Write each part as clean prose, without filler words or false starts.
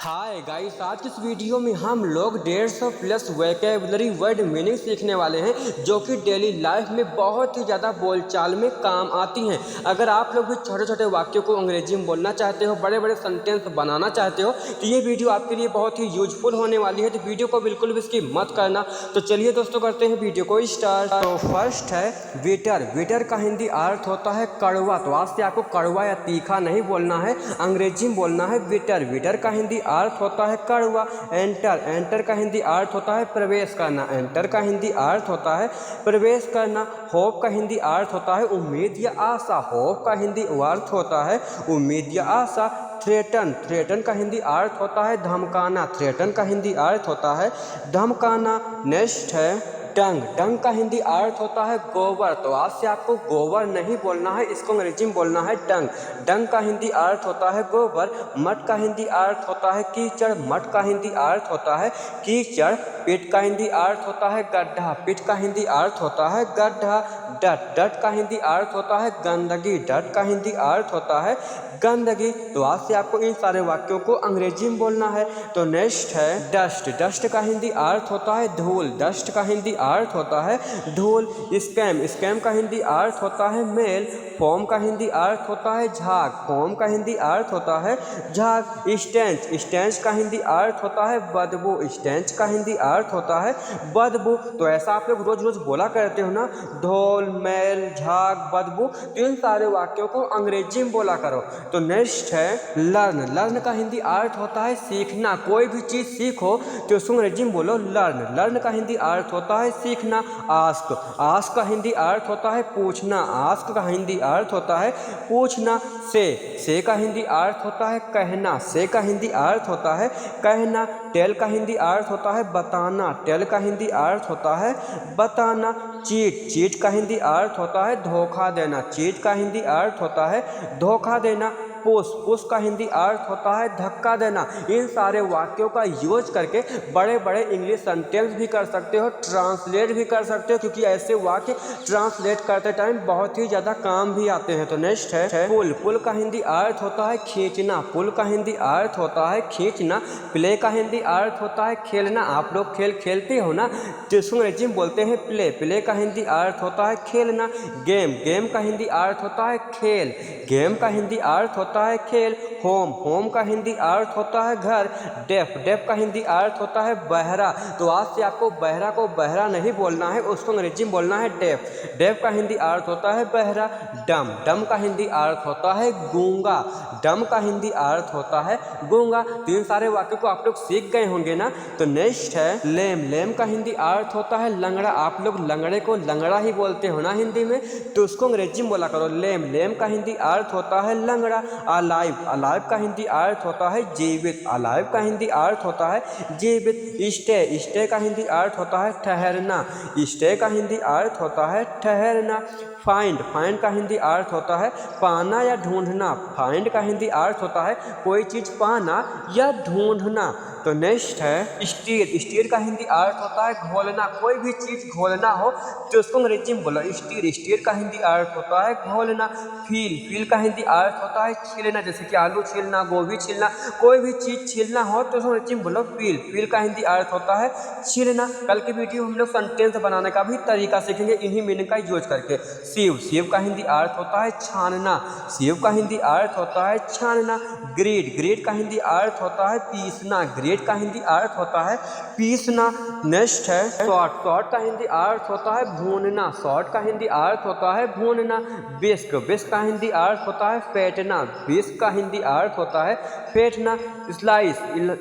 Hi guys, आज की इस वीडियो में हम लोग 150 प्लस वोकैबुलरी वर्ड मीनिंग सीखने वाले हैं जो कि डेली लाइफ में बहुत ही ज़्यादा बोलचाल में काम आती हैं। अगर आप लोग भी छोटे छोटे वाक्यों को अंग्रेजी में बोलना चाहते हो, बड़े बड़े सेंटेंस बनाना चाहते हो, तो ये वीडियो आपके लिए बहुत ही यूजफुल होने वाली है। तो वीडियो को बिल्कुल भी स्किप मत करना। तो चलिए दोस्तों, करते हैं वीडियो को स्टार्ट। तो फर्स्ट है बिटर। बिटर का हिंदी अर्थ होता है कड़वा। तो आज से आपको कड़वा या तीखा नहीं बोलना है, अंग्रेजी में बोलना है बिटर। बिटर का हिंदी अर्थ होता है कड़वा। एंटर। एंटर का हिंदी अर्थ होता है प्रवेश करना। एंटर का हिंदी अर्थ होता है प्रवेश करना। होप का हिंदी अर्थ होता है उम्मीद या आशा। होप का हिंदी अर्थ होता है उम्मीद या आशा। थ्रेटन। थ्रेटन का हिंदी अर्थ होता है धमकाना। थ्रेटन का हिंदी अर्थ होता है धमकाना। नेक्स्ट है डंग। डंग का हिंदी अर्थ होता है गोबर। तो आज से आपको गोबर नहीं बोलना है, इसको अंग्रेजी में बोलना है डंग। डंग का हिंदी अर्थ होता है गोबर। मट का हिंदी अर्थ होता है कीचड़। मट का हिंदी अर्थ होता है कीचड़। पिट का हिंदी अर्थ होता है गड्ढा। पिट का हिंदी अर्थ होता है गड्ढा। डट। डट का हिंदी अर्थ होता है गंदगी। डट का हिंदी अर्थ होता है गंदगी। तो आज से आपको इन सारे वाक्यों को अंग्रेजी में बोलना है। तो नेक्स्ट है डस्ट। डस्ट का हिंदी अर्थ होता है धूल। डस्ट का हिंदी अर्थ होता है धूल। स्कैम। स्कैम का हिंदी अर्थ होता है मेल। फॉर्म का हिंदी अर्थ होता है झाग। फॉर्म का हिंदी अर्थ होता है झाग। स्टेंच। स्टेंच का हिंदी अर्थ होता है बदबू। स्टेंच का हिंदी अर्थ होता है बदबू। तो ऐसा आप लोग रोज रोज बोला करते हो ना, धूल, मैल, झाग, बदबू। तो इन सारे वाक्यों को अंग्रेजी में बोला करो। तो नेक्स्ट है लर्न। लर्न का हिंदी अर्थ होता है सीखना। कोई भी चीज़ सीखो तो उसको अंग्रेजी में बोलो लर्न। लर्न का हिंदी अर्थ होता है सीखना। आस्क। आस्क का हिंदी अर्थ होता है पूछना। आस्क का हिंदी अर्थ होता है पूछना। से का हिंदी अर्थ होता है कहना। से का हिंदी अर्थ होता है कहना। टेल का हिंदी अर्थ होता है बताना। टेल का हिंदी अर्थ होता है बताना। चीट। चीट का हिंदी अर्थ होता है धोखा देना। चीट का हिंदी अर्थ होता है धोखा देना। पुश। पुश का हिंदी अर्थ होता है धक्का देना। इन सारे वाक्यों का यूज करके बड़े बड़े इंग्लिश सेंटेंस भी कर सकते हो, ट्रांसलेट भी कर सकते हो, क्योंकि ऐसे वाक्य ट्रांसलेट करते टाइम बहुत ही ज़्यादा काम भी आते हैं। तो नेक्स्ट है पुल। पुल का हिंदी अर्थ होता है खींचना। पुल का हिंदी अर्थ होता है खींचना। प्ले का हिंदी अर्थ होता है खेलना। आप लोग खेल खेलते हो ना, तो इसको अंग्रेजी में बोलते हैं प्ले। प्ले का हिंदी अर्थ होता है खेलना। गेम। गेम का हिंदी अर्थ होता है खेल। गेम का हिंदी अर्थ होता है खेल। होम। होम का हिंदी अर्थ होता है घर। डेफ। डेफ का हिंदी अर्थ होता है बहरा। तो आज से आपको बहरा को बहरा नहीं बोलना है, उसको अंग्रेजी में बोलना है डेफ। डेफ का हिंदी अर्थ होता है बहरा। डम। डम का हिंदी अर्थ होता है गूंगा। डम का हिंदी अर्थ होता है गूंगा। तो इन सारे वाक्यों को आप लोग सीख गए होंगे ना। तो नेक्स्ट है लेम। लेम का हिंदी अर्थ होता है लंगड़ा। आप लोग लंगड़े को लंगड़ा ही बोलते हो ना हिंदी में, तो उसको अंग्रेजी में बोला करो लेम। लेम का हिंदी अर्थ होता है लंगड़ा। अलाइव। अलाइव का हिंदी अर्थ होता है जीवित। अलाइव का हिंदी अर्थ होता है जीवित। स्टे। स्टे का हिंदी अर्थ होता है ठहरना। स्टे का हिंदी अर्थ होता है ठहरना। फाइंड। फाइंड का हिंदी अर्थ होता है पाना या ढूंढना। फाइंड का हिंदी अर्थ होता है कोई चीज़ पाना या ढूंढना। तो नेक्स्ट है स्टीर। स्टीर का हिंदी अर्थ होता है घोलना। कोई भी चीज़ घोलना हो तो उसको अंग्रेजी में बोलो स्टीर। स्टीर का हिंदी अर्थ होता है घोलना। फील। फील का हिंदी अर्थ होता है छीलना, जैसे कि आलू छीलना, गोभी छीलना, कोई भी चीज़ छीलना हो तो उसको अंग्रेजी में बोलो फील। फील का हिंदी अर्थ होता है छीलना। कल की वीडियो हम लोग सेंटेंस बनाने का भी तरीका सीखेंगे इन्हीं मीनिंग का यूज करके। सीव। सीव का हिंदी अर्थ होता है छानना। सीव का हिंदी अर्थ होता है छानना। ग्रेड। ग्रेड का हिंदी अर्थ होता है पीसना। ग्रेड का हिंदी अर्थ होता है पीसना। नेक्स्ट है सॉर्ट। सॉर्ट का हिंदी अर्थ होता है भूनना। सॉर्ट का हिंदी अर्थ होता है भूनना। बिस्क। बिस्क का हिंदी अर्थ होता है फेंटना। बिस्क का हिंदी अर्थ होता है फेंटना। स्लाइस।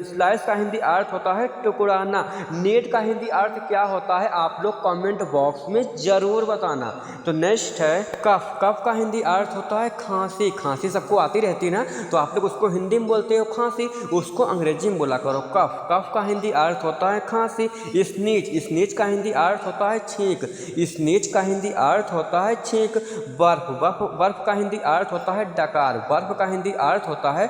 स्लाइस का हिंदी अर्थ होता है टुकड़ाना। नीट का हिंदी अर्थ क्या होता है आप लोग कमेंट बॉक्स में जरूर बताना। तो नेक्स्ट है कफ। कफ का हिंदी अर्थ होता है खांसी। खांसी सबको आती रहती ना, तो आप लोग उसको हिंदी में बोलते हो खांसी, उसको अंग्रेजी में बोला करो करो। कफ, कफ का हिंदी अर्थ होता है खांसी। स्नीज, स्नीज का हिंदी अर्थ होता है छींक। स्नीज का हिंदी अर्थ होता है छींक। बर्फ, बर्फ, बर्फ का हिंदी अर्थ होता है डकार। बर्फ का हिंदी अर्थ होता है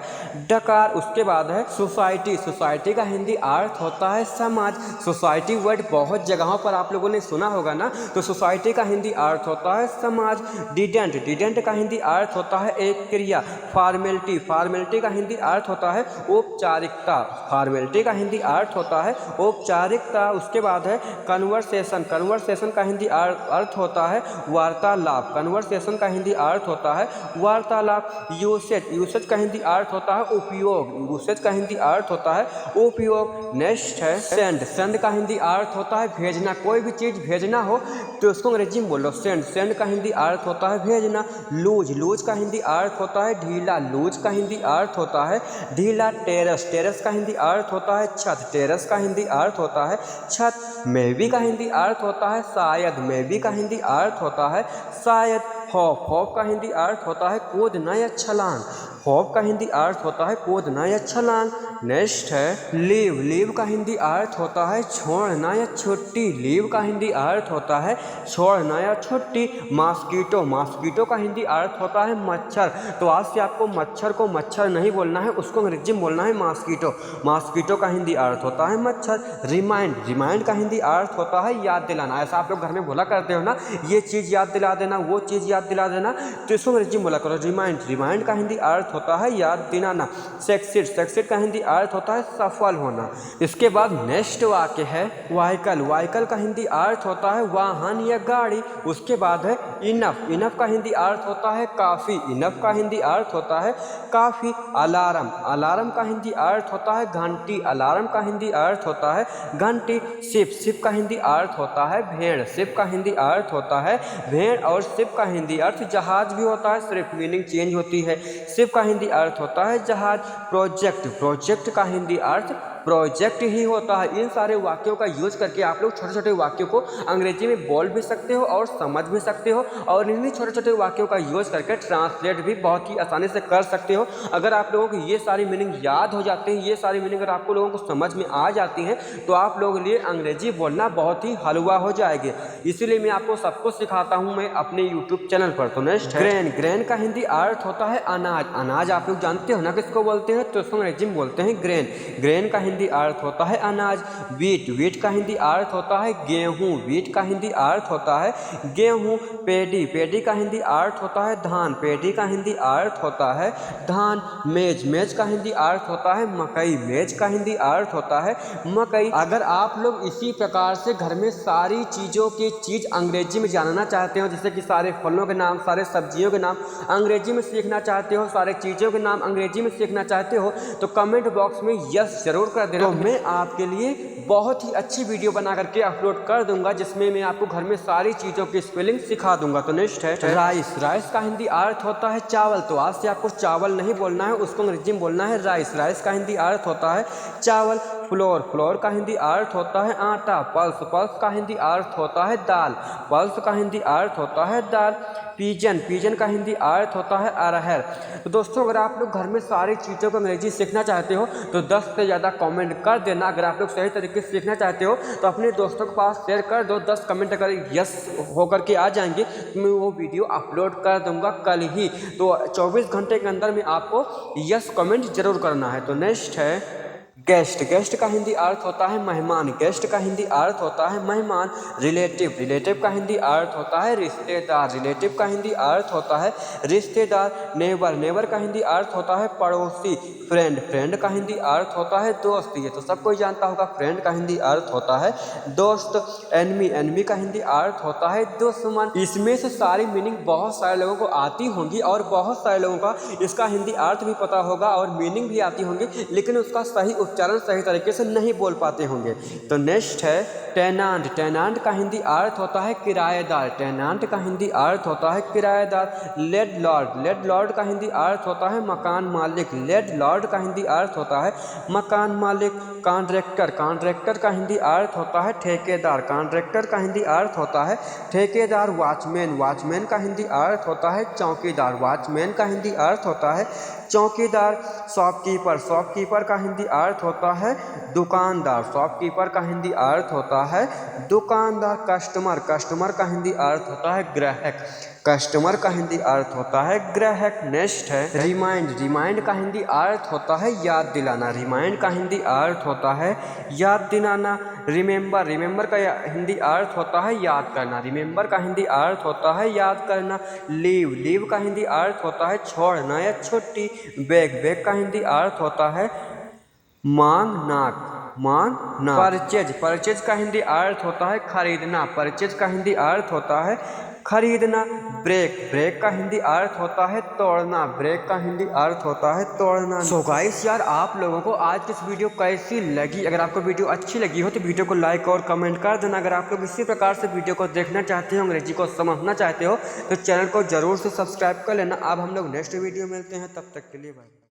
डकार। उसके बाद है सोसाइटी, सोसाइटी का हिंदी अर्थ होता है समाज। सोसाइटी वर्ड बहुत जगहों पर आप लोगों ने सुना होगा ना, तो सोसाइटी का हिंदी अर्थ होता है समाज। डिडेंट, डिडेंट का हिंदी अर्थ होता है एक क्रिया। फॉर्मेलिटी, फॉर्मेलिटी का हिंदी अर्थ होता है औपचारिकता। फॉर्मेलिटी का हिंदी अर्थ होता है औपचारिकता। उसके बाद है कन्वर्सेशन, कन्वर्सेशन का हिंदी अर्थ होता है वार्तालाप। कन्वर्सेशन का हिंदी अर्थ होता है वार्तालाप। यूसेज, यूसेज का हिंदी अर्थ होता है उपयोग। यूसेज का हिंदी अर्थ होता है उपयोग। नेक्स्ट है सेंड, सेंड का हिंदी अर्थ होता है भेजना। कोई भी चीज़ भेजना हो तो उसको अंग्रेजी में बोलो सेंड। सेंड का हिंदी अर्थ होता है भेजना। लूज, लूज का हिंदी अर्थ होता है ढीला। लूज का हिंदी अर्थ होता है ढीला। टेरेस, टेरेस का हिंदी अर्थ होता है छत। टेरेस का हिंदी अर्थ होता है छत। मेबी का हिंदी अर्थ होता है शायद। मेबी का हिंदी अर्थ होता है शायद। हॉप, हॉप का हिंदी अर्थ होता है कूदना या छलांग। हॉप का हिंदी अर्थ होता है कूदना या छलांग। नेक्स्ट है लीव, लीव का हिंदी अर्थ होता है छोड़ना या छुट्टी। लीव का हिंदी अर्थ होता है छोड़ना या छुट्टी। मॉस्किटो, मॉस्किटो का हिंदी अर्थ होता है मच्छर। तो आज से आपको मच्छर को मच्छर नहीं बोलना है, उसको अंग्रेजी में बोलना है मॉस्किटो। मॉस्किटो का हिंदी अर्थ होता है मच्छर। रिमाइंड, रिमाइंड का हिंदी अर्थ होता है याद दिलाना। ऐसा आप लोग घर में बोला करते हो ना, ये चीज़ याद दिला देना, वो चीज़ याद दिला देना, तो इसको अंग्रेजी में बोला करो रिमाइंड। रिमाइंड का हिंदी अर्थ होता है याद दिलाना। सक्सीड, सक्सीड का हिंदी अर्थ होता है सफल होना। इसके बाद नेक्स्ट वाक्य है व्हीकल, व्हीकल का हिंदी अर्थ होता है वाहन या गाड़ी। उसके बाद है इनफ, इनफ का हिंदी अर्थ होता है काफ़ी। इनफ का हिंदी अर्थ होता है काफ़ी। अलार्म, अलार्म का हिंदी अर्थ होता है घंटी। अलार्म का हिंदी अर्थ होता है घंटी। शिप, शिप का हिंदी अर्थ होता है भेड़। शिप का हिंदी अर्थ होता है भेड़। और शिप का हिंदी अर्थ जहाज भी होता है, सिर्फ मीनिंग चेंज होती है। शिप का हिंदी अर्थ होता है जहाज। प्रोजेक्ट, प्रोजेक्ट का हिंदी अर्थ प्रोजेक्ट ही होता है। इन सारे वाक्यों का यूज करके आप लोग छोटे छोटे वाक्यों को अंग्रेजी में बोल भी सकते हो और समझ भी सकते हो, और इन्हीं छोटे छोटे वाक्यों का यूज करके ट्रांसलेट भी बहुत ही आसानी से कर सकते हो। अगर आप लोगों को ये सारी मीनिंग याद हो जाते हैं, ये सारी मीनिंग अगर आपको लोगों को समझ में आ जाती हैं, तो आप लोगों के लिए अंग्रेजी बोलना बहुत ही हलवा हो जाएगी। इसीलिए मैं आपको सब कुछ सिखाता हूँ मैं अपने यूट्यूब चैनल पर। तो नेक्स्ट ग्रेन, ग्रेन का हिंदी अर्थ होता है अनाज। अनाज आप लोग जानते हो ना किसको बोलते हैं, तो उसको अंग्रेजी में बोलते हैं ग्रेन। ग्रेन का हिंदी अर्थ होता है अनाज। वीट, वीट का हिंदी अर्थ होता है गेहूं। वीट का हिंदी अर्थ होता है गेहूं। पेडी, पेडी का हिंदी अर्थ होता है धान। पेडी का हिंदी अर्थ होता है धान। मेज, मेज का हिंदी अर्थ होता है मकई। मेज का हिंदी अर्थ होता है मकई। अगर आप लोग इसी प्रकार से घर में सारी चीज़ों की चीज़ अंग्रेजी में जानना चाहते हो, जैसे कि सारे फलों के नाम, सारे सब्जियों के नाम अंग्रेजी में सीखना चाहते हो, सारे चीज़ों के नाम अंग्रेजी में सीखना चाहते हो, तो कमेंट बॉक्स में यस जरूर कर देना। तो मैं आपके लिए बहुत ही अच्छी वीडियो बना करके अपलोड कर दूंगा, जिसमें मैं आपको घर में सारी चीज़ों की स्पेलिंग सिखा दूंगा। तो नेक्स्ट है राइस, राइस का हिंदी अर्थ होता है चावल। तो आज से आपको चावल नहीं बोलना है, उसको अंग्रेजी में बोलना है राइस। राइस का हिंदी अर्थ होता है चावल। फ्लोर, फ्लोर का हिंदी अर्थ होता है आटा। पल्स, पल्स का हिंदी अर्थ होता है दाल। पल्स का हिंदी अर्थ होता है दाल। पिजन, पिजन का हिंदी अर्थ होता है अरहर। तो दोस्तों, अगर आप लोग घर में सारी चीज़ों को अंग्रेजी सीखना चाहते हो तो 10 से ज़्यादा कमेंट कर देना। अगर आप लोग सही तरीके से सीखना चाहते हो तो अपने दोस्तों के पास शेयर कर दो। 10 कमेंट अगर यस होकर के आ जाएंगे तो मैं वो वीडियो अपलोड कर दूंगा कल ही। तो 24 घंटे के अंदर में आपको यस कमेंट जरूर करना है। तो नेक्स्ट है गेस्ट, गेस्ट का हिंदी अर्थ होता है मेहमान। गेस्ट का हिंदी अर्थ होता है मेहमान। रिलेटिव, रिलेटिव का हिंदी अर्थ होता है रिश्तेदार। रिलेटिव का हिंदी अर्थ होता है रिश्तेदार। नेबर, नेबर का हिंदी अर्थ होता है पड़ोसी। फ्रेंड, फ्रेंड का हिंदी अर्थ होता है दोस्त। ये तो सब कोई जानता होगा, फ्रेंड का हिंदी अर्थ होता है दोस्त। एनमी, एनमी का हिंदी अर्थ होता है दुश्मन। इसमें से सारी मीनिंग बहुत सारे लोगों को आती होंगी और बहुत सारे लोगों का इसका हिंदी अर्थ भी पता होगा और मीनिंग भी आती होंगी, लेकिन उसका सही उच्चारण सही तरीके से नहीं बोल पाते होंगे। तो नेक्स्ट है टेनांट, टेनांट का हिंदी अर्थ होता है किराएदार। टेनांट का हिंदी अर्थ होता है किराएदार। लेडलॉर्ड, लेडलॉर्ड का हिंदी अर्थ होता है मकान मालिक। लेडलॉर्ड का हिंदी अर्थ होता है मकान मालिक। कॉन्ट्रैक्टर, कॉन्ट्रैक्टर का हिंदी अर्थ होता है ठेकेदार। कॉन्ट्रैक्टर का हिंदी अर्थ होता है ठेकेदार। वॉचमैन, वॉचमैन का हिंदी अर्थ होता है चौकीदार। वॉचमैन का हिंदी अर्थ होता है चौकीदार, शॉपकीपर, शॉपकीपर का हिंदी अर्थ होता है दुकानदार, शॉपकीपर का हिंदी अर्थ होता है दुकानदार। कस्टमर, कस्टमर का हिंदी अर्थ होता है ग्राहक, कस्टमर का हिंदी अर्थ होता है ग्राहक। नेक्स्ट है रिमाइंड, रिमाइंड का हिंदी अर्थ होता है याद दिलाना, रिमाइंड का हिंदी अर्थ होता है याद दिलाना। रिमेंबर, रिमेंबर का हिंदी अर्थ होता है याद करना, रिमेंबर का हिंदी अर्थ होता है याद करना। लीव, लीव का हिंदी अर्थ होता है छोड़ना या छुट्टी। बैग, बैग का हिंदी अर्थ होता है मांगना, मांगना। परचेज, परचेज का हिंदी अर्थ होता है खरीदना, परचेज का हिंदी अर्थ होता है खरीदना। ब्रेक, ब्रेक का हिंदी अर्थ होता है तोड़ना, ब्रेक का हिंदी अर्थ होता है तोड़ना। सो गाइस यार, आप लोगों को आज की इस वीडियो कैसी लगी? अगर आपको वीडियो अच्छी लगी हो तो वीडियो को लाइक और कमेंट कर देना। अगर आप लोग इसी प्रकार से वीडियो को देखना चाहते हो, अंग्रेजी को समझना चाहते हो तो चैनल को जरूर से सब्सक्राइब कर लेना। अब हम लोग नेक्स्ट वीडियो मिलते हैं, तब तक के लिए बाय।